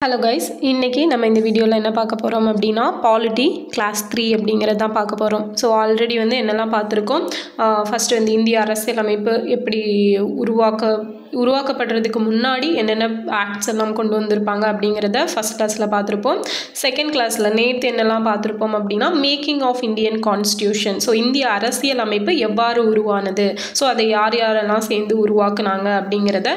Hello guys, இன்றைக்கி நம்ம இந்த வீடியோவில் என்ன பார்க்க போகிறோம் அப்படின்னா பாலிட்டி கிளாஸ் 3 அப்படிங்கிறது தான் பார்க்க போகிறோம். ஸோ ஆல்ரெடி என்னெல்லாம் பார்த்துருக்கோம். ஃபஸ்ட்டு இந்திய அரசியலமைப்பு எப்படி உருவாக்கப்படுறதுக்கு முன்னாடி என்னென்ன ஆக்ட்ஸ் எல்லாம் கொண்டு வந்திருப்பாங்க அப்படிங்கிறத ஃபஸ்ட் கிளாஸில் பார்த்துருப்போம். செகண்ட் கிளாஸில் நேற்று என்னெல்லாம் பார்த்துருப்போம் அப்படின்னா making of Indian constitution. So இந்திய அரசியலமைப்பு எவ்வாறு உருவானது, ஸோ அதை யாரெல்லாம் சேர்ந்து உருவாக்குனாங்க அப்படிங்கிறத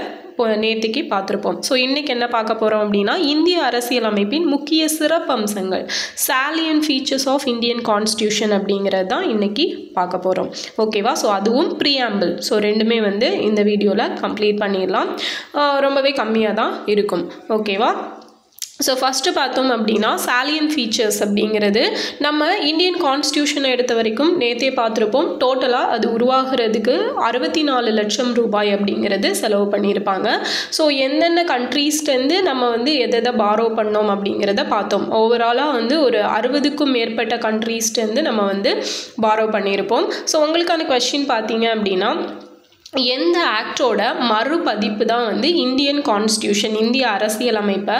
நேற்றுக்கு பார்த்துருப்போம். ஸோ இன்றைக்கி என்ன பார்க்க போகிறோம் அப்படின்னா இந்திய அரசியலமைப்பின் முக்கிய சிறப்பம்சங்கள், salient features of Indian constitution அப்படிங்கிறது தான் இன்றைக்கி பார்க்க போகிறோம். ஓகேவா? ஸோ அதுவும் ப்ரீஆம்பிள். ஸோ ரெண்டுமே இந்த வீடியோவில் கம்ப்ளீட் பண்ணிடலாம். ரொம்பவே கம்மியாக தான் இருக்கும். ஓகேவா? ஸோ ஃபஸ்ட்டு பார்த்தோம் அப்படின்னா சாலியன்ட் ஃபீச்சர்ஸ் அப்படிங்கிறது நம்ம இந்தியன் கான்ஸ்டியூஷனை எடுத்த வரைக்கும் நேற்றே பார்த்துருப்போம். டோட்டலாக அது உருவாகிறதுக்கு 64 லட்சம் ரூபாய் அப்படிங்கிறது செலவு பண்ணியிருப்பாங்க. ஸோ எந்தெந்த கண்ட்ரீஸ்லேருந்து நம்ம எதை பாரோ பண்ணோம் அப்படிங்கிறத பார்த்தோம். ஓவராலாக ஒரு 60க்கும் மேற்பட்ட கண்ட்ரீஸ்லேருந்து நம்ம பாரோ பண்ணியிருப்போம். ஸோ உங்களுக்கான கொஸ்டின் பார்த்தீங்க அப்படின்னா எந்த ஆக்டோட மறுபதிப்பு தான் இந்தியன் கான்ஸ்டியூஷன், இந்திய அரசியலமைப்பை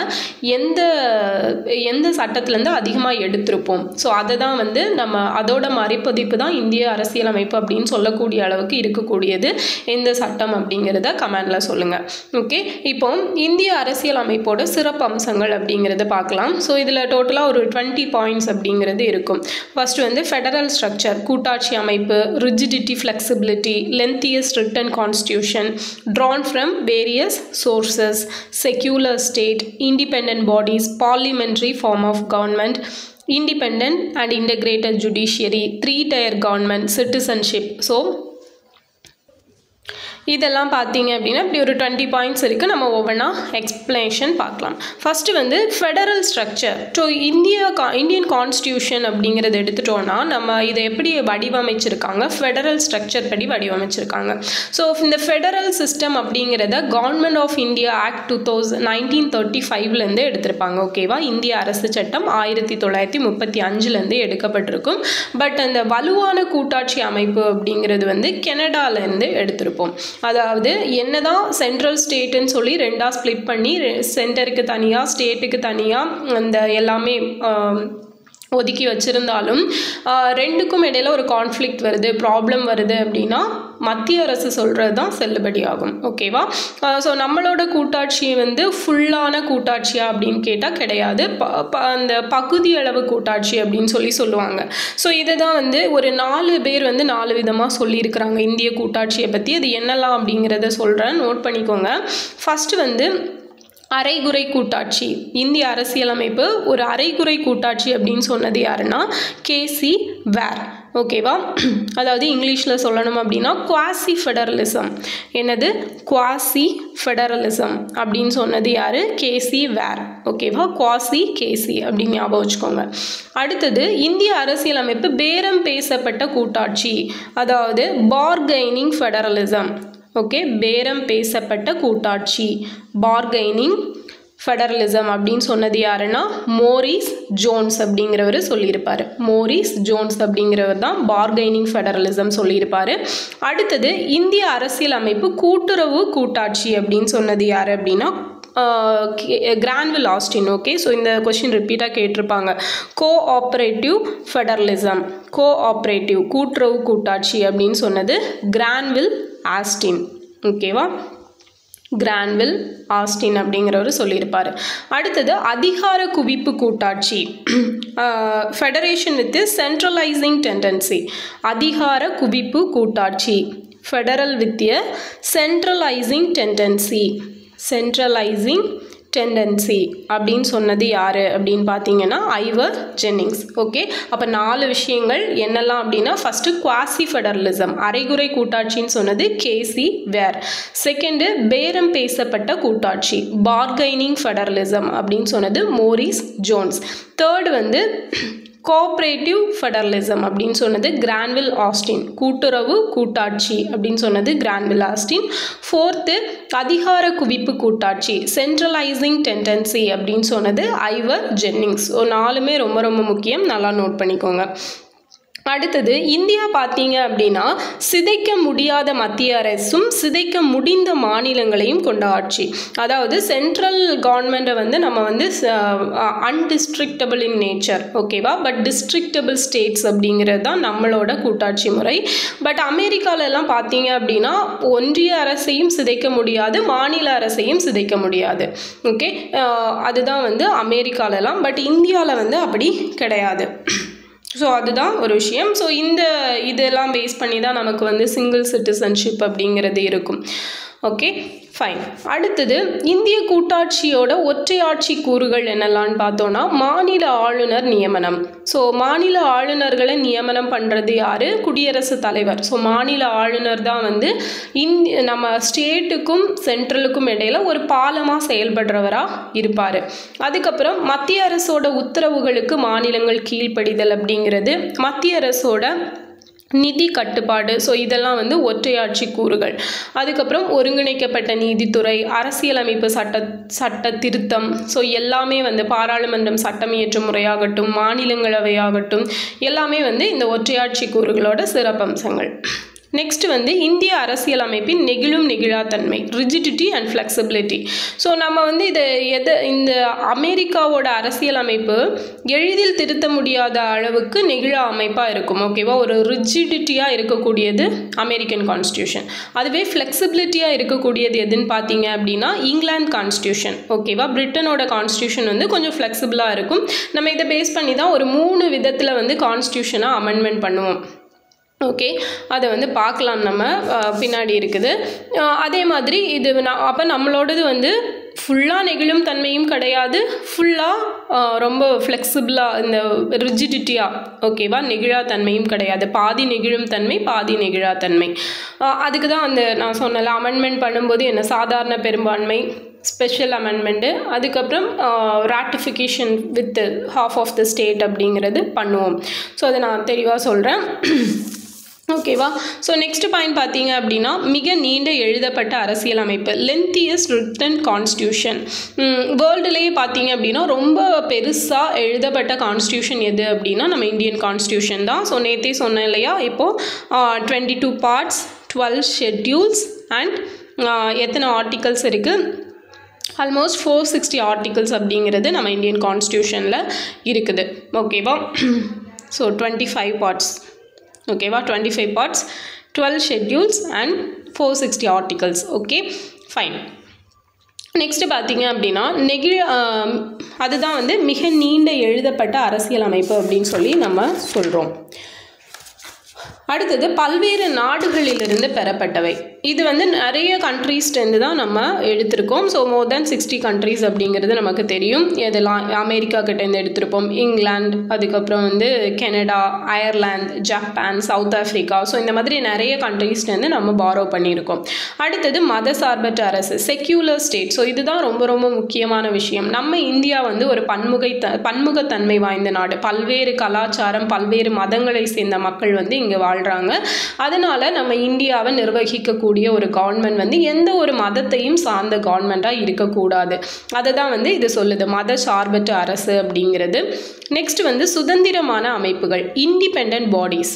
எந்த சட்டத்துலேருந்து அதிகமாக எடுத்திருப்போம். ஸோ அதை தான் நம்ம அதோட மறுபதிப்பு தான் இந்திய அரசியலமைப்பு அப்படின்னு சொல்லக்கூடிய அளவுக்கு இருக்கக்கூடியது எந்த சட்டம் அப்படிங்கிறத கமெண்டில் சொல்லுங்கள். ஓகே, இப்போ இந்திய அரசியலமைப்போட சிறப்பு அம்சங்கள் அப்படிங்கிறத பார்க்கலாம். ஸோ இதில் டோட்டலாக ஒரு 20 பாயிண்ட்ஸ் அப்படிங்கிறது இருக்கும். ஃபஸ்ட்டு ஃபெடரல் ஸ்ட்ரக்சர், கூட்டாட்சி அமைப்பு, rigidity, flexibility, lengthiest written constitution drawn from various sources, secular state, independent bodies, parliamentary form of government, independent and integrated judiciary, 3-tier government, citizenship. So இதெல்லாம் பார்த்தீங்க அப்படின்னா இப்படி ஒரு 20 பாயிண்ட்ஸ் இருக்குது. நம்ம ஒவ்வொன்றா எக்ஸ்பிளனேஷன் பார்க்கலாம். First federal structure. So Indian constitution அப்படிங்கிறது எடுத்துட்டோன்னா நம்ம இதை எப்படி வடிவமைச்சிருக்காங்க, ஃபெடரல் ஸ்ட்ரக்சர் படி வடிவமைச்சிருக்காங்க. ஸோ இந்த ஃபெடரல் சிஸ்டம் அப்படிங்கிறத கவர்மெண்ட் ஆஃப் இந்தியா ஆக்ட் 1935 எடுத்திருப்பாங்க. ஓகேவா? இந்திய அரசு சட்டம் 1935 எடுக்கப்பட்டிருக்கும். பட் அந்த வலுவான கூட்டாட்சி அமைப்பு அப்படிங்கிறது கனடாலேருந்து எடுத்திருப்போம். அதாவது என்னதான் சென்ட்ரல் ஸ்டேட்டுன்னு சொல்லி ரெண்டாக ஸ்ப்ளிட் பண்ணி சென்டருக்கு தனியாக ஸ்டேட்டுக்கு தனியாக அந்த எல்லாமே ஒதுக்கி வச்சுருந்தாலும் ரெண்டுக்கும் இடையில ஒரு கான்ஃப்ளிக்ட் வருது, ப்ராப்ளம் வருது அப்படின்னா மத்திய அரசு சொல்கிறது தான் செல்லுபடி ஆகும். ஓகேவா? ஸோ நம்மளோட கூட்டாட்சி ஃபுல்லான கூட்டாட்சியா அப்படின்னு கேட்டால் கிடையாது. அந்த பகுதி அளவு கூட்டாட்சி அப்படின்னு சொல்லுவாங்க. ஸோ இதை தான் ஒரு 4 பேர் 4 விதமாக சொல்லியிருக்கிறாங்க இந்திய கூட்டாட்சியை பற்றி. அது என்னெல்லாம் அப்படிங்கிறத சொல்கிறேன், நோட் பண்ணிக்கோங்க. ஃபஸ்ட்டு அரைகுறை கூட்டாட்சி. இந்திய அரசியலமைப்பு ஒரு அரைகுறை கூட்டாட்சி அப்படின்னு சொன்னது யாருன்னா கேசி வேர். ஓகேவா? அதாவது இங்கிலீஷில் சொல்லணும் அப்படின்னா குவாசி ஃபெடரலிசம். என்னது? குவாசி ஃபெடரலிசம் அப்படின்னு சொன்னது யார்? கேசி வேர். ஓகேவா? குவாசி கேசி அப்படின்னு ஞாபகம் வச்சுக்கோங்க. அடுத்தது இந்திய அரசியலமைப்பு பேரம் பேசப்பட்ட கூட்டாட்சி, அதாவது பார்கெனிங் ஃபெடரலிசம். ஓகே, பேரம் பேசப்பட்ட கூட்டாட்சி, பார்கெனிங் ஃபெடரலிசம் அப்படின்னு சொன்னது யாருன்னா மோரிஸ் ஜோன்ஸ் அப்படிங்கிறவர் சொல்லியிருப்பார். மோரிஸ் ஜோன்ஸ் அப்படிங்கிறவர் தான் பார்கெனிங் ஃபெடரலிசம் சொல்லியிருப்பார். அடுத்தது இந்திய அரசியலமைப்பு கூட்டுறவு கூட்டாட்சி அப்படின்னு சொன்னது யார் அப்படின்னா கிரான்வில் ஆஸ்டின். ஓகே, ஸோ இந்த கொஸ்டின் ரிப்பீட்டாக கேட்டிருப்பாங்க. கோஆப்ரேட்டிவ் ஃபெடரலிசம், கோஆப்ரேட்டிவ் கூட்டுறவு கூட்டாட்சி அப்படின்னு சொன்னது கிரான்வில் ஆஸ்டின். ஓகேவா? கிரான்வில் ஆஸ்டின் அப்படிங்கிறவர் சொல்லியிருப்பார். அடுத்தது அதிகார குவிப்பு கூட்டாட்சி, ஃபெடரேஷன் வித் சென்ட்ரலைசிங் டெண்டன்சி. அதிகார குவிப்பு கூட்டாட்சி, federal with centralising tendency, centralising tendency அப்படின்னு சொன்னது யார் அப்படின்னு பார்த்தீங்கன்னா ஐவர் ஜென்னிங்ஸ். ஓகே, அப்போ 4 விஷயங்கள் என்னெல்லாம் அப்படின்னா ஃபஸ்ட்டு குவாசி ஃபெடரலிசம், அரைகுறை கூட்டாட்சின்னு சொன்னது கேசி வேர். செகண்டு பேரம் பேசப்பட்ட கூட்டாட்சி, பார்கெனிங் ஃபெடரலிசம் அப்படின்னு சொன்னது Morris Jones. Third cooperative federalism அப்படின்னு சொன்னது கிரான்வில் ஆஸ்டின். கூட்டுறவு கூட்டாட்சி அப்படின்னு சொன்னது கிரான்வில் ஆஸ்டின். ஃபோர்த்து அதிகார குவிப்பு கூட்டாட்சி, சென்ட்ரலைசிங் டெண்டன்சி அப்படின்னு சொன்னது ஐவர் ஜென்னிங்ஸ். ஸோ 4மே ரொம்ப ரொம்ப முக்கியம், நல்லா நோட் பண்ணிக்கோங்க. அடுத்தது இந்தியா பார்த்தீங்க அப்படின்னா சிதைக்க முடியாத மத்திய அரசும் சிதைக்க முடிந்த மாநிலங்களையும் கொண்ட ஆட்சி. அதாவது சென்ட்ரல் கவர்மெண்ட்டை வந்து நம்ம வந்து அன்டிஸ்ட்ரிக்டபிள் இன் நேச்சர், ஓகேவா, பட் டிஸ்ட்ரிக்டபிள் ஸ்டேட்ஸ் அப்படிங்கிறது தான் நம்மளோட கூட்டாட்சி முறை. பட் அமெரிக்காலெல்லாம் பார்த்தீங்க அப்படின்னா ஒன்றிய அரசையும் சிதைக்க முடியாது, மாநில அரசையும் சிதைக்க முடியாது. ஓகே, அதுதான் வந்து அமெரிக்காலெல்லாம். பட் இந்தியாவில் வந்து அப்படி கிடையாது. ஸோ அதுதான் ஒரு விஷயம். ஸோ இதெல்லாம் பேஸ் பண்ணி தான் நமக்கு வந்து சிங்கிள் சிட்டிசன்ஷிப் அப்படிங்கிறது இருக்கும். Okay, fine. அடுத்தது இந்திய கூட்டாட்சியோட ஒற்றையாட்சி கூறுகள் என்னெல்லாம்னு பார்த்தோன்னா மாநில ஆளுநர் நியமனம். ஸோ மாநில ஆளுநர்களை நியமனம் பண்ணுறது யார்? குடியரசுத் தலைவர். ஸோ மாநில ஆளுநர் தான் வந்து நம்ம ஸ்டேட்டுக்கும் சென்ட்ரலுக்கும் இடையில் ஒரு பாலமாக செயல்படுறவராக இருப்பார். அதுக்கப்புறம் மத்திய அரசோட உத்தரவுகளுக்கு மாநிலங்கள் கீழ்ப்படிதல் அப்படிங்கிறது, மத்திய அரசோட நிதி கட்டுப்பாடு. ஸோ இதெல்லாம் வந்து ஒற்றையாட்சி கூறுகள். அதுக்கப்புறம் ஒருங்கிணைக்கப்பட்ட நீதித்துறை, அரசியலமைப்பு சட்ட திருத்தம். ஸோ எல்லாமே வந்து பாராளுமன்றம் சட்டம் இயற்றும் முறையாகட்டும், மாநிலங்களவையாகட்டும், எல்லாமே வந்து இந்த ஒற்றையாட்சி கூறுகளோட சிறப்பம்சங்கள். நெக்ஸ்ட் வந்து இந்திய அரசியலமைப்பின் நெகிழும் நெகிழாத்தன்மை, ரிஜிடிட்டி அண்ட் ஃப்ளெக்சிபிலிட்டி. ஸோ நம்ம வந்து இந்த அமெரிக்காவோட அரசியலமைப்பு எளிதில் திருத்த முடியாத அளவுக்கு நெகிழா அமைப்பாக இருக்கும். ஓகேவா, ஒரு ரிஜிடிட்டியாக இருக்கக்கூடியது அமெரிக்கன் கான்ஸ்டியூஷன். அதுவே ஃப்ளெக்சிபிலிட்டியாக இருக்கக்கூடியது எதுன்னு பார்த்தீங்க அப்படின்னா இங்கிலாந்து கான்ஸ்டியூஷன். ஓகேவா, பிரிட்டனோட கான்ஸ்டியூஷன் வந்து கொஞ்சம் ஃப்ளெக்சிபிளாக இருக்கும். நம்ம இதை பேஸ் பண்ணி தான் ஒரு 3 விதத்தில் வந்து கான்ஸ்டியூஷனாக அமெண்ட்மெண்ட் பண்ணுவோம். ஓகே, அதை வந்து பார்க்கலாம், நம்ம பின்னாடி இருக்குது. அதே மாதிரி இது அப்போ நம்மளோடது வந்து ஃபுல்லாக நெகிழும் தன்மையும் கிடையாது, ஃபுல்லாக ரொம்ப ஃப்ளெக்சிபிளாக இந்த ரிஜிடிட்டியாக, ஓகேவா, நெகிழா தன்மையும் கிடையாது. பாதி நெகிழும் தன்மை, பாதி நெகிழா தன்மை. அதுக்கு தான் அந்த நான் சொன்னல அமெண்ட்மெண்ட் பண்ணும்போது என்ன சாதாரண பெரும்பான்மை, ஸ்பெஷல் அமெண்ட்மெண்ட்டு, அதுக்கப்புறம் ratification with half of the state அப்படிங்கிறது பண்ணுவோம். ஸோ அதை நான் தெளிவாக சொல்கிறேன். ஓகேவா. ஸோ நெக்ஸ்ட் பாயிண்ட் பார்த்தீங்க அப்படின்னா மிக நீண்ட எழுதப்பட்ட அரசியலமைப்பு, லென்த்தியஸ்ட் ரிட்டன் கான்ஸ்டியூஷன். வேர்ல்டுலேயே பார்த்தீங்க அப்படின்னா ரொம்ப பெருசாக எழுதப்பட்ட கான்ஸ்டியூஷன் எது அப்படின்னா நம்ம இந்தியன் கான்ஸ்டியூஷன் தான். ஸோ நேற்றே சொன்னேன் இல்லையா, இப்போது 22 பார்ட்ஸ், 12 ஷெட்யூல்ஸ் அண்ட் எத்தனை ஆர்டிகல்ஸ் இருக்குது, ஆல்மோஸ்ட் 460 ஆர்டிகல்ஸ் அப்படிங்கிறது நம்ம இந்தியன் கான்ஸ்டியூஷனில் இருக்குது. ஓகேவா. ஸோ 25 பார்ட்ஸ், ஓகேவா, 25 parts, 12 schedules and 460 articles. Okay, fine. Next பார்த்தீங்க அப்படின்னா அதுதான் வந்து மிக நீண்ட எழுதப்பட்ட அரசியலமைப்பு அப்படின்னு சொல்லி நம்ம சொல்கிறோம். அடுத்தது பல்வேறு நாடுகளிலிருந்து பெறப்பட்டவை. இது வந்து நிறைய கண்ட்ரீஸ்லேருந்து தான் நம்ம எடுத்திருக்கோம். ஸோ மோர் தேன் 60 கண்ட்ரீஸ் அப்படிங்கிறது நமக்கு தெரியும். இதெல்லாம் அமெரிக்கா கிட்டேருந்து எடுத்திருப்போம், இங்கிலாந்து, அதுக்கப்புறம் வந்து Canada, Ireland, Japan, south Africa. So இந்த மாதிரி நிறைய கண்ட்ரீஸ்லேருந்து நம்ம பாரோ பண்ணியிருக்கோம். அடுத்தது மத சார்பற்ற அரசு, செக்யூலர் ஸ்டேட். ஸோ இதுதான் ரொம்ப ரொம்ப முக்கியமான விஷயம். நம்ம இந்தியா வந்து ஒரு பன்முகத்தன்மை வாய்ந்த நாடு. பல்வேறு கலாச்சாரம், பல்வேறு மதங்களை சேர்ந்த மக்கள் வந்து இங்கே வாழ்றாங்க. அதனால் நம்ம இந்தியாவை நிர்வகிக்கக்கூடிய ஒரு கவர்மெண்ட் வந்து எந்த ஒரு மதத்தையும் சார்ந்த கவர்மெண்ட்டாக இருக்கக்கூடாது. அதை தான் வந்து இது சொல்லுது, மத சார்பற்ற அரசு அப்படிங்கிறது. நெக்ஸ்ட் வந்து சுதந்திரமான அமைப்புகள், இண்டிபெண்டன்ட் பாடிஸ்.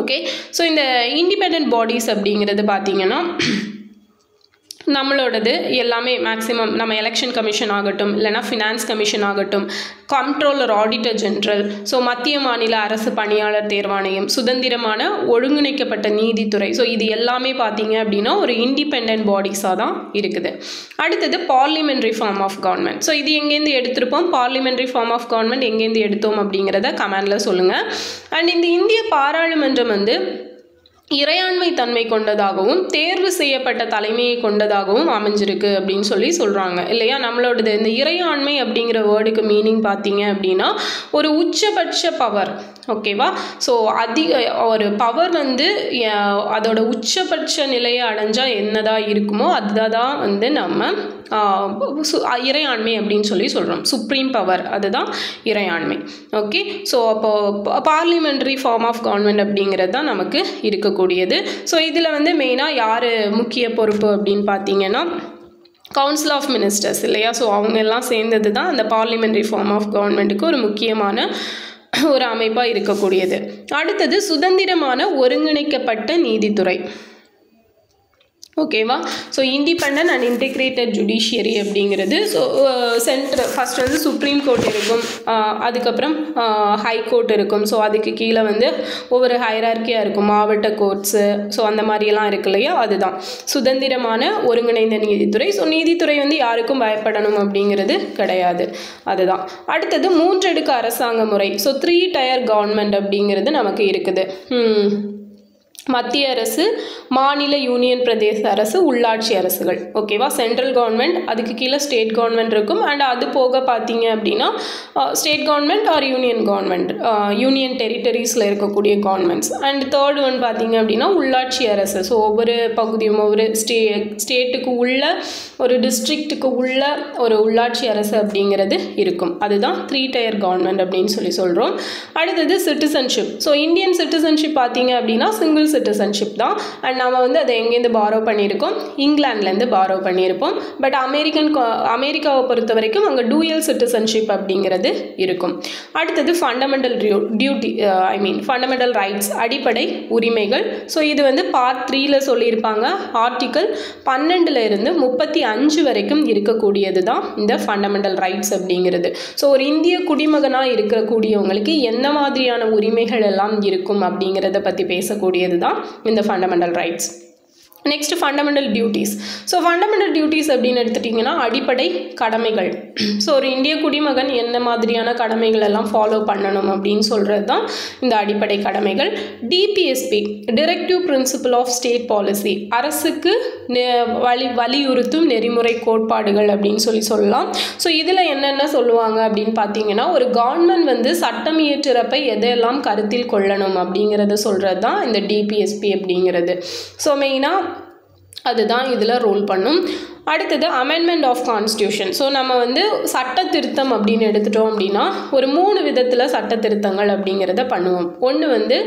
ஓகே, ஸோ இந்த இண்டிபெண்டன்ட் பாடிஸ் அப்படிங்கிறது பார்த்திங்கன்னா நம்மளோடது எல்லாமே மேக்ஸிமம் நம்ம எலெக்ஷன் கமிஷன் ஆகட்டும், இல்லைனா ஃபினான்ஸ் கமிஷன் ஆகட்டும், கண்ட்ரோலர், ஆடிட்டர் ஜென்ரல், ஸோ மத்திய மாநில அரசு பணியாளர் தேர்வாணையம், சுதந்திரமான ஒருங்கிணைக்கப்பட்ட நீதித்துறை. ஸோ இது எல்லாமே பார்த்தீங்க அப்படின்னா ஒரு இண்டிபெண்ட் பாடிஸாக தான் இருக்குது. அடுத்தது parliamentary form of government. So இது எங்கேருந்து எடுத்திருப்போம், பார்லிமெண்ட்ரி ஃபார்ம் ஆஃப் கவர்மெண்ட் எங்கேருந்து எடுத்தோம் அப்படிங்கிறத கமெண்டில் சொல்லுங்கள். அண்ட் இந்த இந்திய பாராளுமன்றம் வந்து இறையாண்மை தன்மை கொண்டதாகவும் தேர்வு செய்யப்பட்ட தலைமையை கொண்டதாகவும் அமைஞ்சிருக்கு அப்படின்னு சொல்கிறாங்க இல்லையா. நம்மளோடது இந்த இறையாண்மை அப்படிங்கிற வேர்டுக்கு மீனிங் பார்த்தீங்க அப்படின்னா ஒரு உச்சபட்ச பவர். ஓகேவா. ஸோ ஒரு பவர் வந்து அதோட உச்சபட்ச நிலையை அடைஞ்சால் என்னதான் இருக்குமோ அதுதான் வந்து நம்ம இறையாண்மை அப்படின்னு சொல்கிறோம். சுப்ரீம் பவர், அதுதான் இறையாண்மை. ஓகே. ஸோ அப்போது பார்லிமெண்ட்ரி ஃபார்ம் ஆஃப் கவர்மெண்ட் அப்படிங்கிறது தான் நமக்கு இருக்கக்கூடியது. ஸோ இதில் வந்து மெயினாக யார் முக்கிய பொறுப்பு அப்படின்னு பார்த்தீங்கன்னா கவுன்சில் ஆஃப் மினிஸ்டர்ஸ் இல்லையா. ஸோ அவங்க எல்லாம் சேர்ந்தது தான் அந்த பார்லிமெண்ட்ரி ஃபார்ம் ஆஃப் கவர்மெண்ட்டுக்கு ஒரு முக்கியமான ஒரு அமைப்பாக இருக்கக்கூடியது. அடுத்தது சுதந்திரமான ஒருங்கிணைக்கப்பட்ட நீதித்துறை. ஓகேவா? So independent and integrated judiciary அப்படிங்கிறது. ஸோ சென்ட்ரல் ஃபஸ்ட் வந்து சுப்ரீம் கோர்ட் இருக்கும், அதுக்கப்புறம் ஹை கோர்ட் இருக்கும். ஸோ அதுக்கு கீழே வந்து ஒவ்வொரு ஹைரார்க்கியாக இருக்கும், மாவட்ட கோர்ட்ஸு, ஸோ அந்த மாதிரியெல்லாம் இருக்கு இல்லையா, அதுதான் சுதந்திரமான ஒருங்கிணைந்த நீதித்துறை. ஸோ நீதித்துறை வந்து யாருக்கும் பயப்படணும் அப்படிங்கிறது கிடையாது, அதுதான். அடுத்தது 3 அடுக்கு அரசாங்க முறை. ஸோ 3 டயர் கவர்மெண்ட் அப்படிங்கிறது நமக்கு இருக்குது. மத்திய அரசு, மாநில யூனியன் பிரதேச அரசு, உள்ளாட்சி அரசுகள். ஓகேவா? சென்ட்ரல் கவர்மெண்ட், அதுக்கு கீழே ஸ்டேட் கவர்மெண்ட் இருக்கும். அண்ட் அது போக பார்த்தீங்க அப்படின்னா state government or union government, union டெரிட்டரிஸில் இருக்கக்கூடிய கவர்மெண்ட்ஸ். அண்ட் தேர்ட் ஒன் பார்த்தீங்க அப்படின்னா உள்ளாட்சி அரசு. ஸோ ஒவ்வொரு பகுதியும் ஒவ்வொரு ஸ்டேட்டுக்கு உள்ள ஒரு டிஸ்ட்ரிக்ட்டுக்கு உள்ள ஒரு உள்ளாட்சி அரசு அப்படிங்கிறது இருக்கும். அதுதான் 3 டயர் கவர்மெண்ட் அப்படின்னு சொல்கிறோம். அடுத்தது சிட்டிசன்ஷிப். ஸோ இந்தியன் சிட்டிசன்ஷிப் பார்த்தீங்க அப்படின்னா சிங்கிள் சிட்டிசன்ஷிப் தான். அண்ட் நம்ம வந்து அதை எங்கேருந்து பாரோ பண்ணியிருக்கோம், இங்கிலாந்துலேருந்து பாரோ பண்ணியிருப்போம். பட் அமெரிக்காவை பொறுத்த வரைக்கும் அங்கே டூயல் சிட்டிசன்ஷிப் அப்படிங்கிறது இருக்கும். அடுத்தது ஃபண்டமெண்டல் ஃபண்டமெண்டல் ரைட்ஸ், அடிப்படை உரிமைகள். ஸோ இது வந்து பார்ட் 3ல் சொல்லியிருப்பாங்க. ஆர்டிக்கல் 12 இருந்து 35 வரைக்கும் இருக்கக்கூடியது தான் இந்த ஃபண்டமெண்டல் ரைட்ஸ் அப்படிங்கிறது. ஸோ ஒரு இந்திய குடிமகனாக இருக்கக்கூடியவங்களுக்கு என்ன மாதிரியான உரிமைகள் எல்லாம் இருக்கும் அப்படிங்கிறத பற்றி பேசக்கூடியது தான் இந்த fundamental rights. Next fundamental duties. So fundamental duties அப்படின்னு எடுத்துட்டிங்கன்னா அடிப்படை கடமைகள். ஸோ ஒரு இந்திய குடிமகன் என்ன மாதிரியான கடமைகள் எல்லாம் ஃபாலோ பண்ணணும் அப்படின்னு சொல்கிறது தான் இந்த அடிப்படை கடமைகள். DPSP, directive principle of state policy, அரசுக்கு வலியுறுத்தும் நெறிமுறை கோட்பாடுகள் அப்படின்னு சொல்லலாம். ஸோ இதில் என்னென்ன சொல்லுவாங்க அப்படின்னு பார்த்தீங்கன்னா, ஒரு கவர்மெண்ட் வந்து சட்டம் இயற்றுறப்ப எதையெல்லாம் கருத்தில் கொள்ளணும் அப்படிங்கிறத சொல்கிறது தான் இந்த டிபிஎஸ்பி அப்படிங்கிறது. ஸோ மெயினாக அதுதான் இதில் ரோல் பண்ணும். அடுத்தது அமெண்ட்மெண்ட் ஆஃப் கான்ஸ்டியூஷன். ஸோ நம்ம வந்து சட்ட திருத்தம் அப்படின்னு எடுத்துட்டோம் அப்படின்னா ஒரு 3 விதத்தில் சட்ட திருத்தங்கள் அப்படிங்கிறத பண்ணுவோம். ஒன்று வந்து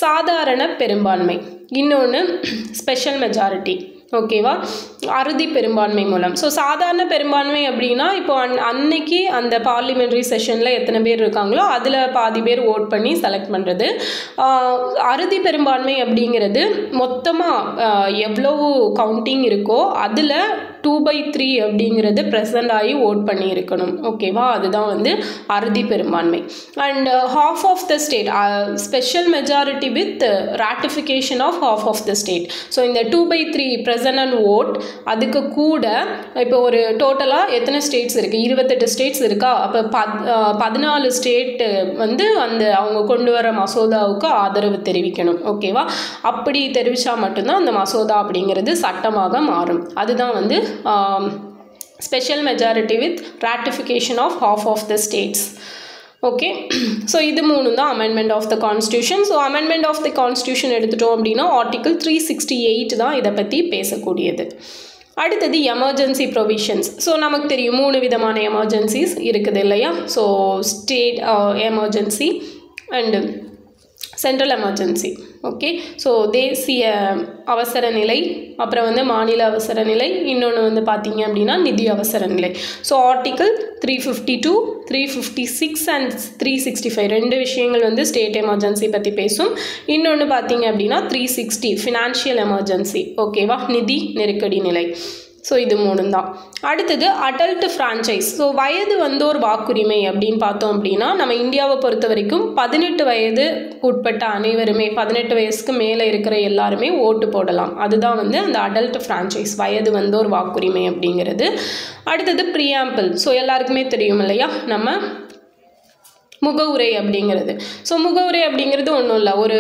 சாதாரண பெரும்பான்மை, இன்னொன்று ஸ்பெஷல் மெஜாரிட்டி. ஓகேவா? அறுதி பெரும்பான்மை மூலம். ஸோ சாதாரண பெரும்பான்மை அப்படின்னா இப்போ அன்னைக்கு அந்த பார்லிமெண்ட்ரி செஷனில் எத்தனை பேர் இருக்காங்களோ அதில் பாதி பேர் ஓட் பண்ணி செலக்ட் பண்ணுறது. அறுதி பெரும்பான்மை அப்படிங்கிறது மொத்தமாக எவ்வளவு கவுண்டிங் இருக்கோ அதில் 2/3 அப்படிங்கிறது ப்ரெசண்ட் ஆகி ஓட் பண்ணி இருக்கணும். ஓகேவா? அதுதான் வந்து அறுதி பெரும்பான்மை. And half of the state, special majority with ratification of half of the state. So இந்த 2/3 ப்ரெசன்ட் அண்ட் ஓட், அதுக்கு கூட இப்போ ஒரு டோட்டலாக எத்தனை ஸ்டேட்ஸ் இருக்குது, 28 ஸ்டேட்ஸ் இருக்கா, அப்போ 14 ஸ்டேட்டு வந்து அந்த அவங்க கொண்டு வர மசோதாவுக்கு ஆதரவு தெரிவிக்கணும். ஓகேவா? அப்படி தெரிவித்தா மட்டும்தான் அந்த மசோதா அப்படிங்கிறது சட்டமாக மாறும். அதுதான் வந்து special majority with ratification of half of the states. Okay, so இது 3 தான் amendment of the constitution. So amendment of the constitution எடுத்துட்டோம் அப்படின்னா ஆர்டிக்கல் 368 தான் இதை பற்றி பேசக்கூடியது. அடுத்தது எமர்ஜென்சி ப்ரொவிஷன்ஸ். ஸோ நமக்கு தெரியும் 3 விதமான எமர்ஜென்சிஸ் இருக்குது இல்லையா? So state emergency and central emergency. Okay, so தேசிய அவசர நிலை, அப்புறம் வந்து மாநில அவசர நிலை, இன்னொன்று வந்து பார்த்திங்க அப்படின்னா நிதி அவசர நிலை. ஸோ ஆர்டிக்கல் 352, 356 அண்ட் 365 2 விஷயங்கள் வந்து ஸ்டேட் எமர்ஜென்சி பற்றி பேசும். இன்னொன்று பார்த்திங்க அப்படின்னா 360 ஃபினான்ஷியல் எமர்ஜென்சி. ஓகேவா? நிதி நெருக்கடி நிலை. ஸோ இது 3 தான். அடுத்தது அடல்ட் ஃப்ரான்ச்சைஸ். ஸோ வயது வந்தோர் வாக்குரிமை அப்படின்னு பார்த்தோம் அப்படின்னா நம்ம இந்தியாவை பொறுத்த வரைக்கும் 18 வயது உட்பட்ட அனைவருமே, 18 வயசுக்கு மேலே இருக்கிற எல்லாருமே ஓட்டு போடலாம். அதுதான் வந்து அந்த அடல்ட் ஃப்ரான்ச்சைஸ், வயது வந்தோர் வாக்குரிமை அப்படிங்கிறது. அடுத்தது ப்ரீஆம்பிள். ஸோ எல்லாருக்குமே தெரியும் இல்லையா, நம்ம முகவுரை அப்படிங்கிறது. ஸோ முகவுரை அப்படிங்கிறது ஒன்றும் இல்லை, ஒரு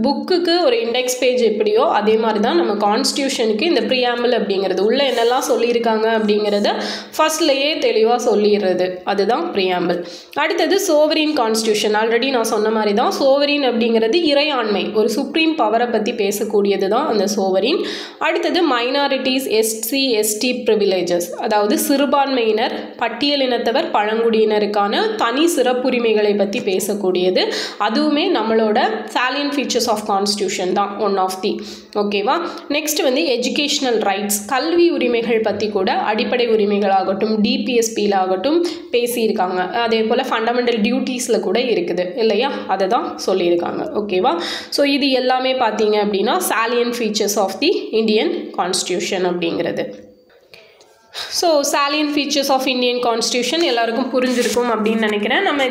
புக்குக்கு ஒரு இண்டெக்ஸ் பேஜ் எப்படியோ அதே மாதிரி தான் நம்ம கான்ஸ்டியூஷனுக்கு இந்த ப்ரீஆம்பிள் அப்படிங்கிறது உள்ளே என்னெல்லாம் சொல்லியிருக்காங்க அப்படிங்கிறத ஃபர்ஸ்ட்லேயே தெளிவாக சொல்லிடுறது, அதுதான் ப்ரீஆம்பிள். அடுத்தது சோவரின் கான்ஸ்டியூஷன். ஆல்ரெடி நான் சொன்ன மாதிரி தான் சோவரின் அப்படிங்கிறது இறையாண்மை, ஒரு சுப்ரீம் பவரை பற்றி பேசக்கூடியது தான் அந்த சோவரின். அடுத்தது மைனாரிட்டிஸ், எஸ்சி எஸ்டி ப்ரிவிலேஜஸ், அதாவது சிறுபான்மையினர், பட்டியலினத்தவர், பழங்குடியினருக்கான தனி சிறப்புரிமைகள் விஷயங்களை பற்றி பேசக்கூடியது. அதுவுமே நம்மளோட salient features of constitution தான் ஒன் ஆஃப் தி. ஓகேவா? நெக்ஸ்ட் வந்து எஜுகேஷ்னல் ரைட்ஸ், கல்வி உரிமைகள் பற்றி கூட அடிப்படை உரிமைகளாகட்டும் டிபிஎஸ்பியில் ஆகட்டும் பேசியிருக்காங்க. அதே போல் ஃபண்டமெண்டல் டியூட்டிஸில் கூட இருக்குது இல்லையா, அதை தான் சொல்லியிருக்காங்க. ஓகேவா? ஸோ இது எல்லாமே பார்த்தீங்க அப்படின்னா salient features of the Indian Constitution அப்படிங்கிறது. So salient features of Indian Constitution எல்லாருக்கும் புரிஞ்சிருக்கும் அப்படின்னு நினைக்கிறேன். நம்ம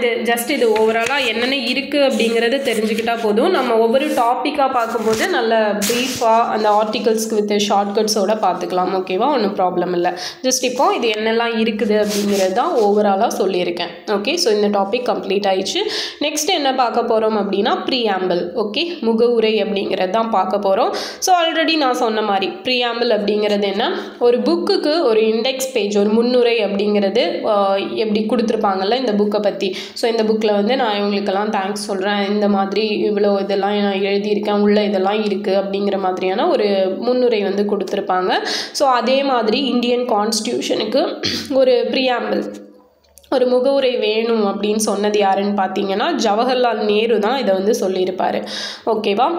இது ஓவராலாக என்னென்ன இருக்குது அப்படிங்கிறத தெரிஞ்சுக்கிட்டால் போதும். நம்ம ஒவ்வொரு டாப்பிக்காக பார்க்கும்போது நல்ல ப்ரீஃபாக அந்த ஆர்டிகல்ஸ்க்கு வித் ஷார்ட்கட்ஸோடு பார்த்துக்கலாம். ஓகேவா? ஒன்றும் ப்ராப்ளம் இல்லை. ஜஸ்ட் இப்போ இது என்னெல்லாம் இருக்குது அப்படிங்கிறது தான் ஓவராலாக சொல்லியிருக்கேன். ஓகே, ஸோ இந்த டாபிக் கம்ப்ளீட் ஆயிடுச்சு. நெக்ஸ்ட் என்ன பார்க்க போகிறோம் அப்படின்னா ப்ரீஆம்பிள். ஓகே, முகவுரை அப்படிங்கிறது தான் பார்க்க போகிறோம். ஸோ ஆல்ரெடி நான் சொன்ன மாதிரி ப்ரீஆம்பிள் அப்படிங்கிறது என்ன, ஒரு புக்குக்கு ஒரு இண்டெக்ஸ் பேஜ், ஒரு முன்னுரை அப்படிங்கிறது எப்படி கொடுத்துருப்பாங்கல்ல இந்த புக்கை பற்றி. ஸோ இந்த புக்கில் வந்து நான் இவங்களுக்கெல்லாம் தேங்க்ஸ் சொல்கிறேன், இந்த மாதிரி இவ்வளோ இதெல்லாம் நான் எழுதியிருக்கேன், உள்ள இதெல்லாம் இருக்குது அப்படிங்கிற மாதிரியான ஒரு முன்னுரை வந்து கொடுத்துருப்பாங்க. ஸோ அதே மாதிரி இந்தியன் கான்ஸ்டியூஷனுக்கு ஒரு ப்ரீஆம்பிள், ஒரு முகவுரை வேணும் அப்படின்னு சொன்னது யாருன்னு பார்த்தீங்கன்னா ஜவஹர்லால் நேரு தான் இதை வந்து சொல்லியிருப்பார். ஓகேவா?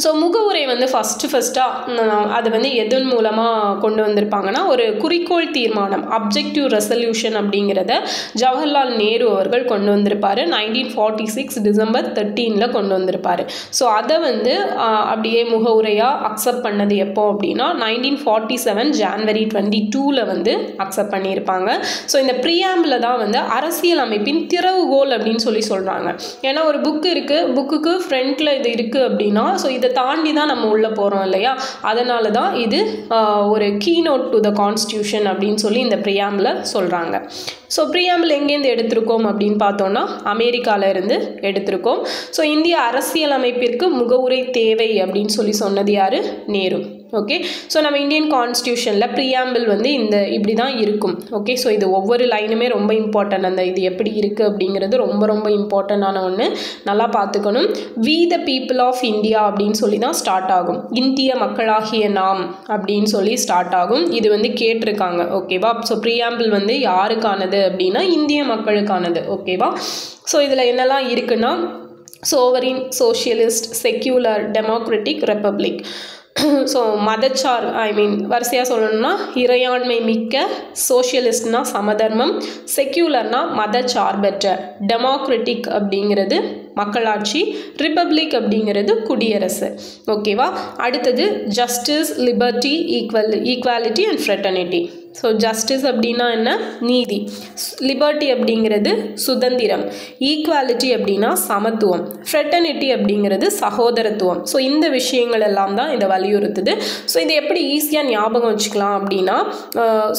ஸோ முகவுரை வந்து ஃபஸ்ட்டாக அது வந்து எதன் மூலமாக கொண்டு வந்திருப்பாங்கன்னா ஒரு குறிக்கோள் தீர்மானம், அப்ஜெக்டிவ் ரெசல்யூஷன் அப்படிங்கிறத ஜவஹர்லால் நேரு அவர்கள் கொண்டு வந்திருப்பார். 1946 டிசம்பர் 13 கொண்டு வந்திருப்பார். ஸோ அதை வந்து அப்படியே முகவுரையாக அக்செப்ட் பண்ணது எப்போ அப்படின்னா 1947 ஜான்வரி 22 வந்து அக்செப்ட் பண்ணியிருப்பாங்க. ஸோ இந்த ப்ரீஆம்பிள் தான் வந்து அரசியல் அமைப்பின் திறவுகோல் அப்படின்னு சொல்கிறாங்க. ஏன்னா ஒரு புக்கு இருக்குது, புக்குக்கு ஃப்ரண்ட்டில் இது இருக்குது அப்படின்னா ஸோ இதை தாண்டி தான் நம்ம உள்ளே போகிறோம் இல்லையா, அதனால தான் இது ஒரு கீநோட் டு த கான்ஸ்டியூஷன் அப்படின்னு சொல்லி இந்த ப்ரீஆம்பிளை சொல்கிறாங்க. ஸோ ப்ரீஆம்பிள் எங்கேருந்து எடுத்திருக்கோம் அப்படின்னு பார்த்தோன்னா அமெரிக்காவிலேருந்து எடுத்திருக்கோம். ஸோ இந்திய அரசியல் அமைப்பிற்கு முகவுரை தேவை அப்படின்னு சொன்னது யார்? நேரு. ஓகே, ஸோ நம்ம இந்தியன் கான்ஸ்டியூஷனில் ப்ரீஆம்பிள் வந்து இப்படி தான் இருக்கும். ஓகே, ஸோ இது ஒவ்வொரு லைனுமே ரொம்ப இம்பார்ட்டன்ட். அந்த இது எப்படி இருக்குது அப்படிங்கிறது ரொம்ப ரொம்ப இம்பார்ட்டண்டான ஒன்று, நல்லா பார்த்துக்கணும். We the people of India அப்படின்னு சொல்லி தான் ஸ்டார்ட் ஆகும். இந்திய மக்களாகிய நாம் அப்படின்னு சொல்லி ஸ்டார்ட் ஆகும். இது வந்து கேட்டிருக்காங்க. ஓகேவா? ஸோ ப்ரீஆம்பிள் வந்து யாருக்கானது அப்படின்னா இந்திய மக்களுக்கானது. ஓகேவா? ஸோ இதில் என்னெல்லாம் இருக்குன்னா sovereign, socialist, secular, democratic, republic. So மதச்சார் வரிசையாக சொல்லணும்னா இறையாண்மை மிக்க, சோஷியலிஸ்ட்னா சமதர்மம், செக்யூலர்னா மதச்சார்பற்ற, டெமோக்ராட்டிக் அப்படிங்கிறது மக்களாட்சி, ரிப்பப்ளிக் அப்படிங்கிறது குடியரசு. ஓகேவா? அடுத்தது justice, liberty, equality and fraternity. So justice அப்படின்னா என்ன? நீதி. லிபர்ட்டி அப்படிங்கிறது சுதந்திரம். ஈக்வாலிட்டி அப்படின்னா சமத்துவம். ஃப்ரெட்டர்னிட்டி அப்படிங்கிறது சகோதரத்துவம். ஸோ இந்த விஷயங்கள் எல்லாம் தான் இதை வலியுறுத்துது. ஸோ இதை எப்படி ஈஸியாக ஞாபகம் வச்சுக்கலாம் அப்படின்னா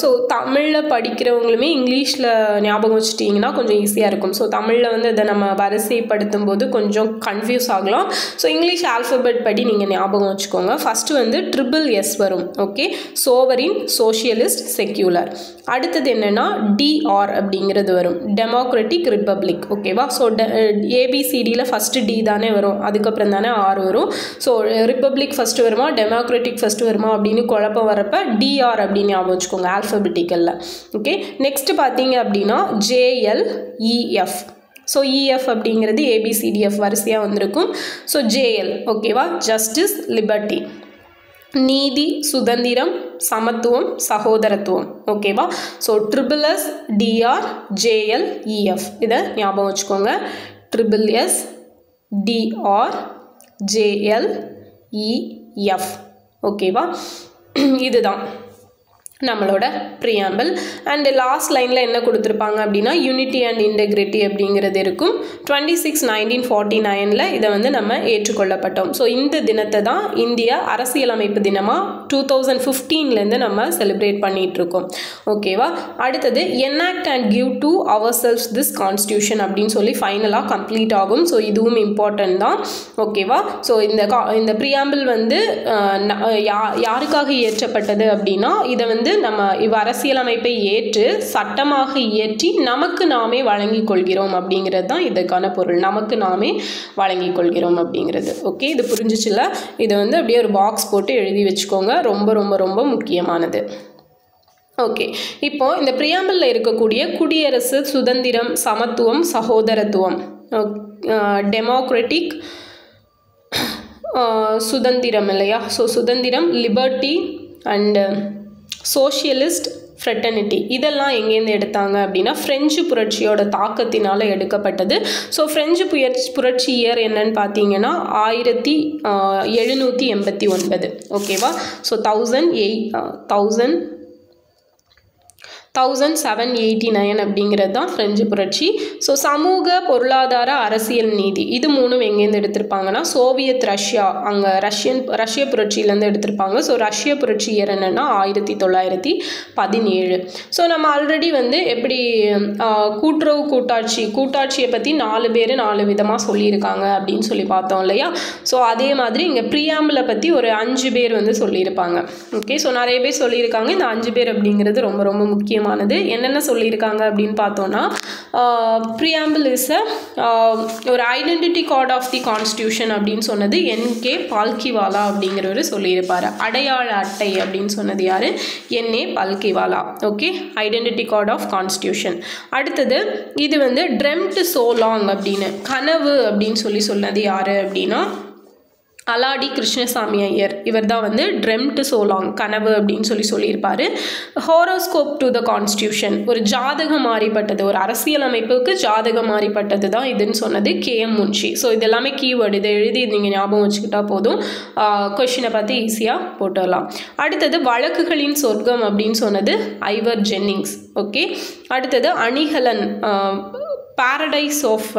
ஸோ தமிழில் படிக்கிறவங்களுமே இங்கிலீஷில் ஞாபகம் வச்சுட்டிங்கன்னா கொஞ்சம் ஈஸியாக இருக்கும். ஸோ தமிழில் வந்து இதை நம்ம வரிசைப்படுத்தும் போது கொஞ்சம் கன்ஃபியூஸ் ஆகலாம். ஸோ இங்கிலீஷ் ஆல்ஃபபெட் படி நீங்கள் ஞாபகம் வச்சுக்கோங்க. ஃபஸ்ட்டு வந்து SSS வரும். Okay, sovereign, socialist, secular. அடுத்தது என்னென்னா DR அப்படிங்கிறது வரும், டெமோக்ராட்டிக், ரிப்பப்ளிக். ஓகேவா? ஸோ ABCDயில் ஃபஸ்ட்டு D தானே வரும், அதுக்கப்புறம் தானே R வரும். ஸோ ரிப்பப்ளிக் ஃபஸ்ட்டு வருமா, டெமோக்ராட்டிக் ஃபஸ்ட்டு வருமா அப்படின்னு குழப்பம் வரப்போ DR அப்படின்னு ஞாபகம் வச்சுக்கோங்க ஆல்ஃபபெட்டிக்கலில். ஓகே, நெக்ஸ்ட் பார்த்தீங்க அப்படின்னா JLEF. ஸோ EF அப்படிங்கிறது ABCDF வரிசையாக வந்திருக்கும். So JL. ஓகேவா? ஜஸ்டிஸ், லிபர்ட்டி, நீதி, சுதந்திரம், சமத்துவம், சகோதரத்துவம். ஓகேவா? So SSS, DR, JL, EF இதை ஞாபகம் வச்சுக்கோங்க. SSS, DR, JL, EF. ஓகேவா? இதுதான் நம்மளோட ப்ரீஆம்பிள். அண்ட் லாஸ்ட் லைனில் என்ன கொடுத்துருப்பாங்க அப்படின்னா யூனிட்டி அண்ட் இன்டெகிரிட்டி அப்படிங்கிறது இருக்கும். 26/1949 இதை வந்து நம்ம ஏற்றுக்கொள்ளப்பட்டோம். ஸோ இந்த தினத்தை தான் இந்திய அரசியலமைப்பு தினமாக 2015 நம்ம செலிப்ரேட் பண்ணிகிட்ருக்கோம். ஓகேவா? அடுத்தது enact and give to ourselves this constitution அப்படின்னு சொல்லி ஃபைனலாக கம்ப்ளீட் ஆகும். ஸோ இதுவும் இம்பார்ட்டன்ட் தான். ஓகேவா? ஸோ இந்த ப்ரீஆம்பிள் வந்து யாருக்காக இயற்றப்பட்டது அப்படின்னா இதை வந்து நம்ம அரசியலமைப்பை ஏற்று சட்டமாக இயற்றி நமக்கு நாமே வழங்கிக் கொள்கிறோம் அப்படிங்கிறது தான் இதுக்கான பொருள். நமக்கு நாமே வழங்கிக் கொள்கிறோம் அப்படிங்கிறது. ஓகே, இது புரிஞ்சிச்சுல? இதை வந்து அப்படியே ஒரு பாக்ஸ் போட்டு எழுதி வச்சுக்கோங்க. ரொம்ப ரொம்ப ரொம்ப முக்கியமானது. ஓகே, இப்போ இந்த ப்ரியாம்பிளில் இருக்கக்கூடிய குடியரசு, சுதந்திரம், சமத்துவம், சகோதரத்துவம், டெமோக்ராட்டிக், சுதந்திரம் இல்லையா, ஸோ சுதந்திரம், லிபர்ட்டி அண்டு சோஷியலிஸ்ட், ஃப்ரெட்டர்னிட்டி, இதெல்லாம் எங்கேருந்து எடுத்தாங்க அப்படின்னா ஃப்ரெஞ்சு புரட்சியோட தாக்கத்தினால் எடுக்கப்பட்டது. ஸோ ஃப்ரெஞ்சு புரட்சி இயர் என்னன்னு பார்த்தீங்கன்னா 1789. ஓகேவா, ஸோ 1789 அப்படிங்கிறது தான் ஃப்ரெஞ்சு புரட்சி. ஸோ சமூக, பொருளாதார, அரசியல், நீதி, இது மூணும் எங்கேருந்து எடுத்திருப்பாங்கன்னா சோவியத் ரஷ்யா, அங்கே ரஷ்ய புரட்சியிலேருந்து எடுத்திருப்பாங்க. ஸோ ரஷ்ய புரட்சி இயர் என்னென்னா 1917. ஸோ நம்ம ஆல்ரெடி வந்து எப்படி கூட்டுறவு கூட்டாட்சியை பற்றி 4 பேர் 4 விதமாக சொல்லியிருக்காங்க அப்படின்னு சொல்லி பார்த்தோம் இல்லையா. ஸோ அதே மாதிரி இங்கே ப்ரியாம்பிளை பற்றி ஒரு 5 பேர் வந்து சொல்லியிருப்பாங்க. ஓகே, ஸோ நிறைய பேர் சொல்லியிருக்காங்க. இந்த 5 பேர் அப்படிங்கிறது ரொம்ப ரொம்ப முக்கியமானது. என்னென்ன சொல்லியிருக்காங்க அப்படின்னு பார்த்தோன்னா ப்ரியாம்பிள் இஸ் ஒரு identity card of the constitution அப்படின்னு சொன்னது N.K. பால்கிவாலா அப்படிங்கிறவர் சொல்லியிருப்பார். அடையாள அட்டை அப்படின்னு சொன்னது யார்? N.A. Palkhivala. Okay, identity card of constitution. அடுத்தது இது வந்து ட்ரெம்ட் சோ லாங் அப்படின்னு, கனவு அப்படின்னு சொன்னது யார் அப்படின்னா அலாடி கிருஷ்ணசாமி ஐயர். இவர் தான் வந்து ட்ரெம்ட் சோ லாங், கனவு அப்படின்னு சொல்லியிருப்பார். ஹோரோஸ்கோப் டு த கான்ஸ்டியூஷன், ஒரு ஜாதகம் மாறிப்பட்டது, ஒரு அரசியல் அமைப்புக்கு ஜாதகம் மாறிப்பட்டது தான் இதுன்னு சொன்னது K.M. முன்ஷி. ஸோ இது எல்லாமே கீவேர்டு, இதை எழுதி நீங்கள் ஞாபகம் வச்சுக்கிட்டா போதும், கொஷினை பார்த்து ஈஸியாக போட்டுடலாம். அடுத்தது வழக்குகளின் சொர்க்கம் அப்படின்னு சொன்னது ஐவர் ஜென்னிங்ஸ். ஓகே, அடுத்தது அணிகலன், paradise of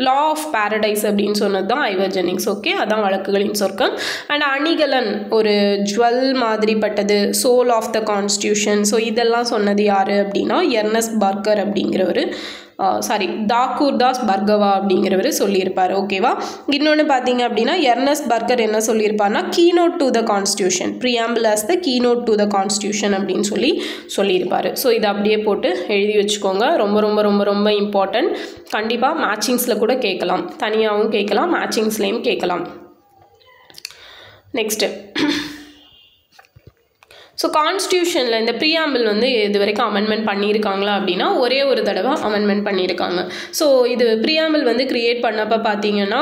law of paradise அப்படின்னு சொன்னது தான் ஐவர் ஜென்னிங்ஸ். ஓகே, அதான் வழக்குகளின் சொர்க்கம். அண்ட் அணிகலன் ஒரு ஜுவல் மாதிரிப்பட்டது, soul of the constitution. So இதெல்லாம் சொன்னது யார் அப்படின்னா எர்னஸ்ட் பர்கர் அப்படிங்கிறவர், தாக்கூர்தாஸ் பர்கவா அப்படிங்கிறவர் சொல்லியிருப்பார். ஓகேவா, இன்னொன்று பார்த்தீங்க அப்படின்னா எர்னஸ்ட் பர்கர் என்ன சொல்லியிருப்பார்னா keynote to the constitution, preamble as the keynote to the constitution அப்படின்னு சொல்லியிருப்பார். ஸோ இதை அப்படியே போட்டு எழுதி வச்சுக்கோங்க. ரொம்ப ரொம்ப ரொம்ப ரொம்ப இம்பார்ட்டன்ட். கண்டிப்பாக மேட்சிங்ஸில் கூட கேட்கலாம், தனியாகவும் கேட்கலாம், மேட்சிங்ஸ்லேயும் கேட்கலாம். நெக்ஸ்ட்டு, ஸோ கான்ஸ்டியூஷனில் இந்த ப்ரியாம்பிள் வந்து இது வரைக்கும் அமெண்ட்மெண்ட் பண்ணியிருக்காங்களா அப்படின்னா ஒரே ஒரு தடவை அமெண்ட்மெண்ட் பண்ணியிருக்காங்க. ஸோ இது ப்ரியாம்பிள் வந்து க்ரியேட் பண்ணப்போ பார்த்தீங்கன்னா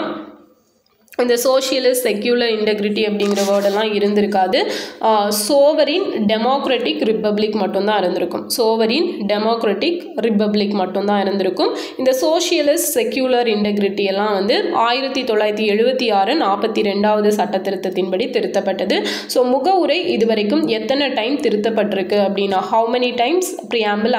இந்த சோஷியலிஸ்ட், செக்யூலர், இன்டெகிரிட்டி அப்படிங்கிற வேர்டெல்லாம் இருந்திருக்காது. சோவரின் டெமோக்ராட்டிக் ரிப்பப்ளிக் மட்டும்தான் இருந்திருக்கும். சோவரின் டெமோக்ராட்டிக் ரிப்பப்ளிக் மட்டும்தான் இருந்திருக்கும். இந்த சோஷியலிஸ்ட், செக்யூலர், இன்டெகிரிட்டி எல்லாம் வந்து 1976 42வது சட்ட திருத்தத்தின்படி திருத்தப்பட்டது. ஸோ முகவுரை இதுவரைக்கும் எத்தனை டைம் திருத்தப்பட்டிருக்கு அப்படின்னா how many times preamble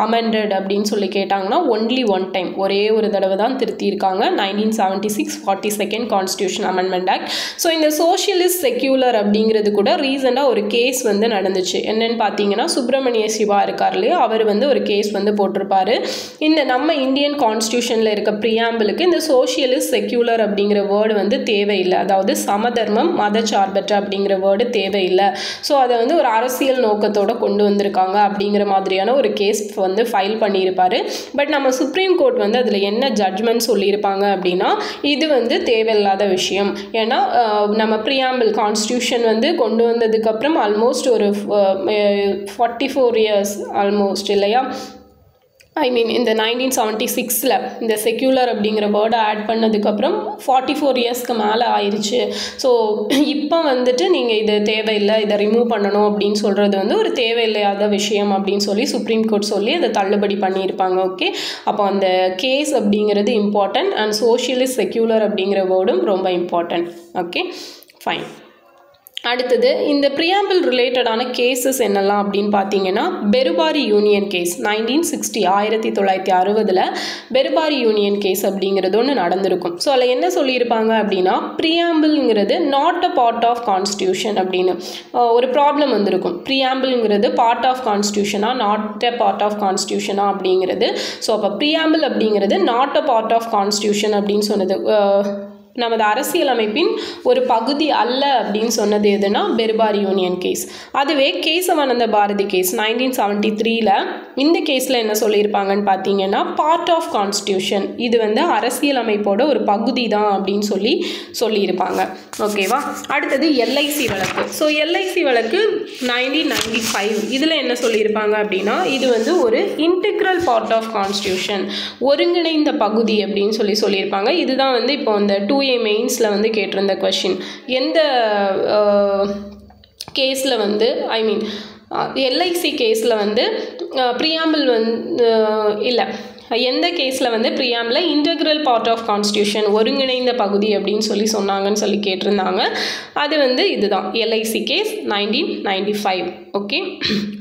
amended அப்படின்னு சொல்லி கேட்டாங்கன்னா ஒன்லி 1 டைம், ஒரே ஒரு தடவை தான் திருத்தியிருக்காங்க. 1976 42nd constitution amendment act. So இந்த சோஷியலிஸ்ட், செக்யூலர் அப்படிங்கிறது கூட ரீசெண்டாக ஒரு கேஸ் வந்து நடந்துச்சு. என்னன்னு பார்த்தீங்கன்னா சுப்பிரமணிய சிவா இருக்கார் இல்லையா, அவர் வந்து ஒரு கேஸ் வந்து போட்டிருப்பாரு. இந்த நம்ம இந்தியன் கான்ஸ்டியூஷனில் இருக்க ப்ரியாம்பிளுக்கு இந்த சோஷியலிஸ்ட், செக்யூலர் அப்படிங்கிற வேர்டு வந்து தேவையில்லை, அதாவது சமதர்மம், மதச்சார்பற்ற அப்படிங்கிற வேர்டு தேவையில்லை. ஸோ அதை வந்து ஒரு அரசியல் நோக்கத்தோடு கொண்டு வந்திருக்காங்க அப்படிங்கிற மாதிரியான ஒரு கேஸ் வந்து ஃபைல் பண்ணியிருப்பார். பட் நம்ம சுப்ரீம் கோர்ட் வந்து அதில் என்ன ஜட்ஜ்மெண்ட் சொல்லியிருப்பாங்க அப்படின்னா இது வந்து தேவையில்லாத விஷயம். ஏன்னா நம்ம ப்ரியாம்பிள் கான்ஸ்டியூஷன் வந்து கொண்டு வந்ததுக்கப்புறம் ஆல்மோஸ்ட் ஒரு 44 இயர்ஸ் ஆல்மோஸ்ட் இல்லையா, ஐ மீன் இந்த 1976 இந்த செக்யூலர் அப்படிங்கிற வேர்டை ஆட் பண்ணதுக்கப்புறம் 44 இயர்ஸ்க்கு மேலே ஆயிடுச்சு. ஸோ இப்போ வந்துட்டு நீங்கள் இது தேவையில்லை, இதை ரிமூவ் பண்ணணும் அப்படின்னு சொல்கிறது வந்து ஒரு தேவையில்லாத விஷயம் அப்படின்னு சொல்லி சுப்ரீம் கோர்ட் சொல்லி அதை தள்ளுபடி பண்ணியிருப்பாங்க. ஓகே, அப்போ அந்த கேஸ் அப்படிங்கிறது இம்பார்ட்டன்ட் அண்ட் சோஷியலிஸ்ட், செக்யூலர் அப்படிங்கிற வேர்டும் ரொம்ப இம்பார்ட்டன்ட். Okay, fine. அடுத்தது இந்த ப்ரியாம்பிள் ரிலேட்டடான கேசஸ் என்னெல்லாம் அப்படின்னு பார்த்தீங்கன்னா Berubari union case 1960 Berubari union case அப்படிங்கிறது ஒன்று நடந்திருக்கும். ஸோ அதில் என்ன சொல்லியிருப்பாங்க அப்படின்னா ப்ரியாம்பிள்ங்கிறது not a part of constitution அப்படின்னு ஒரு ப்ராப்ளம் வந்திருக்கும். ப்ரியாம்பிள்ங்கிறது பார்ட் ஆஃப் கான்ஸ்டியூஷனா நாட் அ பார்ட் ஆஃப் கான்ஸ்டியூஷனா அப்படிங்கிறது. ஸோ அப்போ ப்ரியாம்பிள் அப்படிங்கிறது not a part of constitution அப்படின்னு சொன்னது நமது அரசியலமைப்பின் ஒரு பகுதி அல்ல அப்படின்னு சொன்னது எதுனா பெர்பாரி யூனியன் கேஸ். அதுவே கேசவானந்த பாரதி கேஸ் 1973ல் இந்த கேஸில் என்ன சொல்லியிருப்பாங்கன்னு பார்த்தீங்கன்னா பார்ட் ஆஃப் கான்ஸ்டியூஷன், இது வந்து அரசியலமைப்போட ஒரு பகுதி தான் அப்படின்னு சொல்லியிருப்பாங்க. ஓகேவா. அடுத்தது எல்ஐசி வழக்கு. ஸோ எல்ஐசி வழக்கு 1995 இதில் என்ன சொல்லியிருப்பாங்க அப்படின்னா இது வந்து ஒரு இன்டெக்ரல் பார்ட் ஆஃப் கான்ஸ்டியூஷன், ஒருங்கிணைந்த பகுதி அப்படின்னு சொல்லியிருப்பாங்க. இதுதான் வந்து இப்போ இந்த 2A மெயின்ஸில் வந்து கேட்டிருந்த கொஷின். எந்த கேஸில் வந்து எல்ஐசி கேஸில் வந்து ப்ரியாம்பிள் வந்து இல்லை, எந்த கேஸில் வந்து preamble integral part of constitution, ஒருங்கிணைந்த பகுதி அப்படின்னு சொன்னாங்கன்னு கேட்டிருந்தாங்க. அது வந்து இதுதான் LIC case 1995. Okay.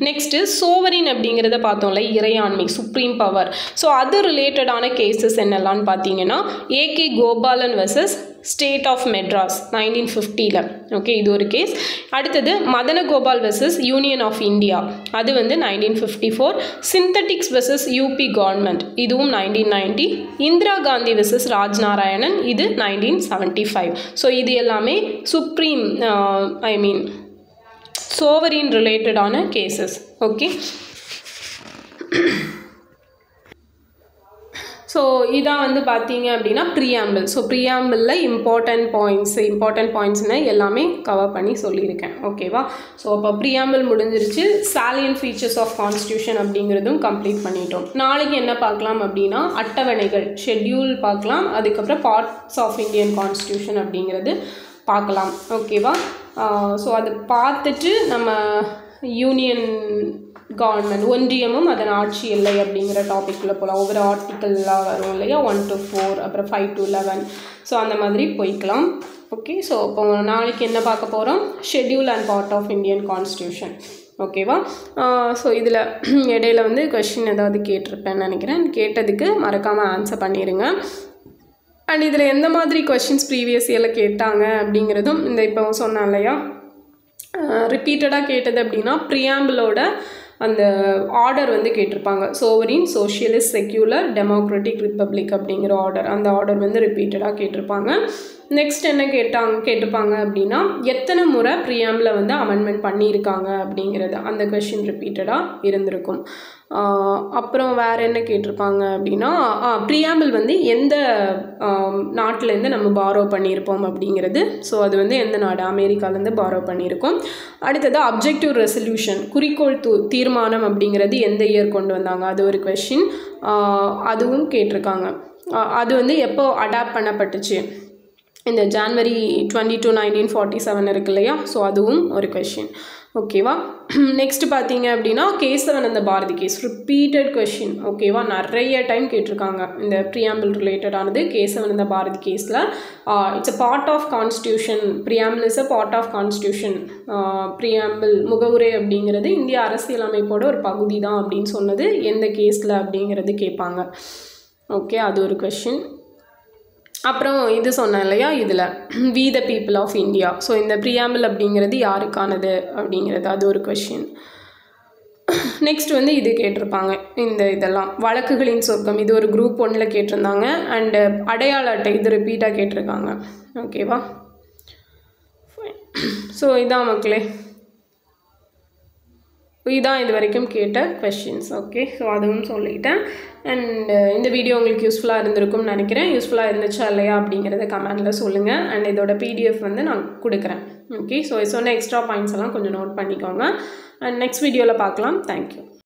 Next sovereign அப்படிங்கிறத பார்த்தோம்ல, இறையாண்மை, சுப்ரீம் பவர். ஸோ அது ரிலேட்டடான கேசஸ் என்னெல்லாம்னு பார்த்தீங்கன்னா A K Gopalan versus state of Madras 1950ல். ஓகே, இது ஒரு கேஸ். அடுத்தது Madan Gopal versus union of India, அது வந்து 1954. சிந்தட்டிக்ஸ் வர்சஸ் யூபி கவர்மெண்ட், இதுவும் 1990. இந்திரா காந்தி வர்சஸ் ராஜ்நாராயணன், இது 1975. ஸோ இது எல்லாமே சுப்ரீம் சோவரின் ரிலேட்டடான கேசஸ். ஓகே. ஸோ இதான் வந்து பார்த்தீங்க அப்படின்னா ப்ரியாம்பிள். ஸோ ப்ரியாம்பிளில் இம்பார்ட்டன்ட் பாயிண்ட்ஸ்னால் எல்லாமே கவர் பண்ணி சொல்லியிருக்கேன். ஓகேவா. ஸோ அப்போ ப்ரியாம்பிள் முடிஞ்சிருச்சு. சாலியன்ட் ஃபீச்சர்ஸ் ஆஃப் கான்ஸ்டியூஷன் அப்படிங்கிறதும் கம்ப்ளீட் பண்ணிட்டோம். நாளைக்கு என்ன பார்க்கலாம் அப்படின்னா அட்டவணைகள், ஷெட்யூல் பார்க்கலாம். அதுக்கப்புறம் பார்ட்ஸ் ஆஃப் இந்தியன் கான்ஸ்டியூஷன் அப்படிங்கிறது பார்க்கலாம். ஓகேவா. ஸோ அது பார்த்துட்டு நம்ம யூனியன் கவர்மெண்ட், ஒன்றியமும் அதன் ஆட்சி இல்லை அப்படிங்கிற டாப்பிக்கில் போகலாம். ஒவ்வொரு ஆர்டிக்கல்லாம் வரும் இல்லையா, 1 to 4, அப்புறம் 5 to 11. ஸோ அந்த மாதிரி போய்க்கலாம். ஓகே. ஸோ இப்போ நாளைக்கு என்ன பார்க்க போகிறோம், schedule and part of Indian constitution. ஓகேவா. ஸோ இதில் இடையில வந்து கொஷின் ஏதாவது கேட்டிருப்பேன்னு நினைக்கிறேன். கேட்டதுக்கு மறக்காமல் ஆன்சர் பண்ணிடுங்க. அண்ட் இதில் எந்த மாதிரி கொஷின்ஸ் ப்ரீவியஸ் இயரில் கேட்டாங்க அப்படிங்கிறதும் இந்த இப்போ சொன்னேன் இல்லையா, ரிப்பீட்டடாக கேட்டது அப்படின்னா ப்ரியாம்பிளோட அந்த ஆர்டர் வந்து கேட்டிருப்பாங்க. Sovereign, socialist, secular, democratic, republic அப்படிங்கிற ஆர்டர், அந்த ஆர்டர் வந்து ரிப்பீட்டடாக கேட்டிருப்பாங்க. நெக்ஸ்ட் என்ன கேட்டிருப்பாங்க அப்படின்னா எத்தனை முறை ப்ரியாம்பிளை வந்து அமெண்ட்மெண்ட் பண்ணியிருக்காங்க அப்படிங்கிறது, அந்த கொஷின் ரிப்பீட்டடாக இருந்திருக்கும். அப்புறம் வேறு என்ன கேட்டிருப்பாங்க அப்படின்னா ப்ரியாம்பிள் வந்து எந்த நாட்டிலேருந்து நம்ம பாரோ பண்ணியிருப்போம் அப்படிங்கிறது. ஸோ அது வந்து எந்த நாடு, அமெரிக்காலேருந்து பாரோ பண்ணியிருக்கோம். அடுத்தது அப்ஜெக்டிவ் ரெசல்யூஷன், குறிக்கோள் தீர்மானம் அப்படிங்கிறது எந்த இயர் கொண்டு வந்தாங்க, அது ஒரு கொஷின். அதுவும் கேட்டிருக்காங்க. அது வந்து எப்போ அடாப்ட் பண்ணப்பட்டுச்சு, இந்த ஜான்வரி 22, 1947 இருக்கு இல்லையா. ஸோ அதுவும் ஒரு கொஷின். ஓகேவா. நெக்ஸ்ட் பார்த்தீங்க அப்படின்னா Kesavananda Bharati case, repeated question. ஓகேவா. நிறைய டைம் கேட்டிருக்காங்க இந்த ப்ரியாம்பிள் ரிலேட்டடானது. கேசவானந்த பாரதி கேஸில் it's a part of constitution, preamble is a part of constitution. Preamble முகவுரை அப்படிங்கிறது இந்திய அரசியலமைப்போட ஒரு பகுதி தான் அப்படின்னு சொன்னது எந்த கேஸில் அப்படிங்கிறது கேட்பாங்க. ஓகே, அது ஒரு கொஷின். அப்புறம் இது சொன்னேன் இல்லையா, இதில் we the people of India. So இந்த ப்ரியாம்பிள் அப்படிங்கிறது யாருக்கானது அப்படிங்கிறது, அது ஒரு கொஷின். நெக்ஸ்ட் வந்து இது கேட்டிருப்பாங்க, இதெல்லாம் வழக்குகளின் சொர்க்கம், இது ஒரு குரூப் 1ல் கேட்டிருந்தாங்க. அண்டு அடையாள அட்டை, இது ரிப்பீட்டாக கேட்டிருக்காங்க. ஓகேவா. ஸோ இதான் மக்களே, இதான் இது வரைக்கும் கேட்ட கொஷின்ஸ். ஓகே. ஸோ அதுவும் சொல்லிட்டேன். அண்ட் இந்த வீடியோ உங்களுக்கு யூஸ்ஃபுல்லாக இருந்திருக்கும்னு நினைக்கிறேன். யூஸ்ஃபுல்லாக இருந்துச்சா இல்லையா அப்படிங்கிறத கமெண்டில் சொல்லுங்கள். அண்ட் இதோட PDF வந்து நான் கொடுக்குறேன். ஓகே. ஸோ சொன்ன எக்ஸ்ட்ரா பாயிண்ட்ஸ் எல்லாம் கொஞ்சம் நோட் பண்ணிக்கோங்க. அண்ட் நெக்ஸ்ட் வீடியோவில் பார்க்கலாம். தேங்க்யூ.